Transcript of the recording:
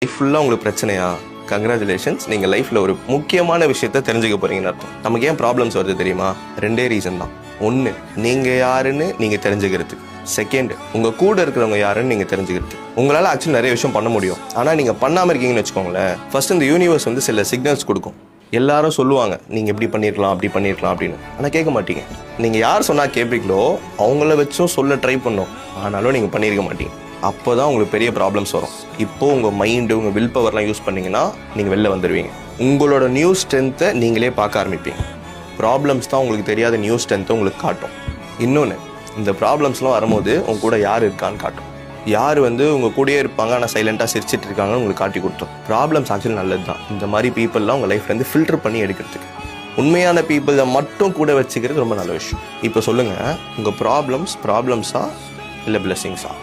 Life ஃபுல்லாக உங்களுக்கு பிரச்சனையா? கங்க்ராச்சுலேஷன்ஸ், நீங்கள் லைஃப்பில் ஒரு முக்கியமான விஷயத்த தெரிஞ்சுக்க போகிறீங்கன்னு அர்த்தம். நமக்கு ஏன் ப்ராப்ளம்ஸ் வருது தெரியுமா? ரெண்டே ரீசன் தான். ஒன்று, நீங்கள் யாருன்னு நீங்கள் தெரிஞ்சுக்கிறது. செகண்ட், உங்கள் கூட இருக்கிறவங்க யாருன்னு நீங்கள் தெரிஞ்சுக்கிறது. உங்களால் ஆக்சுவலி நிறைய விஷயம் பண்ண முடியும், ஆனால் நீங்கள் பண்ணாமல் இருக்கீங்கன்னு வச்சுக்கோங்களேன். ஃபர்ஸ்ட் இந்த யூனிவர்ஸ் வந்து சில சிக்னல்ஸ் கொடுக்கும். எல்லாரும் சொல்லுவாங்க நீங்கள் இப்படி பண்ணியிருக்கலாம் அப்படி பண்ணியிருக்கலாம் அப்படின்னு, ஆனால் கேட்க மாட்டீங்க. நீங்கள் யார் சொன்னால் கேட்பீங்களோ அவங்கள வச்சும் சொல்ல ட்ரை பண்ணோம், ஆனாலும் நீங்கள் பண்ணியிருக்க மாட்டீங்க. அப்போ தான் உங்களுக்கு பெரிய ப்ராப்ளம்ஸ் வரும். இப்போது உங்கள் மைண்டு, உங்கள் வில் பவர்லாம் யூஸ் பண்ணிங்கன்னா நீங்கள் வெளில வந்துடுவீங்க. உங்களோட நியூ ஸ்ட்ரென்த்தை நீங்களே பார்க்க ஆரம்பிப்பீங்க. ப்ராப்ளம்ஸ் தான் உங்களுக்கு தெரியாத நியூ ஸ்ட்ரென்த்தை உங்களுக்கு காட்டும். இன்னொன்று, இந்த ப்ராப்ளம்ஸ்லாம் வரும்போது உங்க கூட யார் இருக்கான்னு காட்டும். யார் வந்து உங்கள் கூடயே இருப்பாங்க ஆனால் சைலண்ட்டாக சிரிச்சிட்டு இருக்காங்கன்னு உங்களுக்கு காட்டி கொடுத்தோம். ப்ராப்ளம்ஸ் ஆக்சுவலி நல்லது தான். இந்த மாதிரி பீப்புளெலாம் உங்கள் லைஃப்லேருந்து ஃபில்டர் பண்ணி எடுக்கிறதுக்கு. உண்மையான பீப்புளை மட்டும் கூட வச்சுக்கிறது ரொம்ப நல்ல விஷயம். இப்போ சொல்லுங்கள், உங்கள் ப்ராப்ளம்ஸா இல்லை பிளெஸிங்ஸா?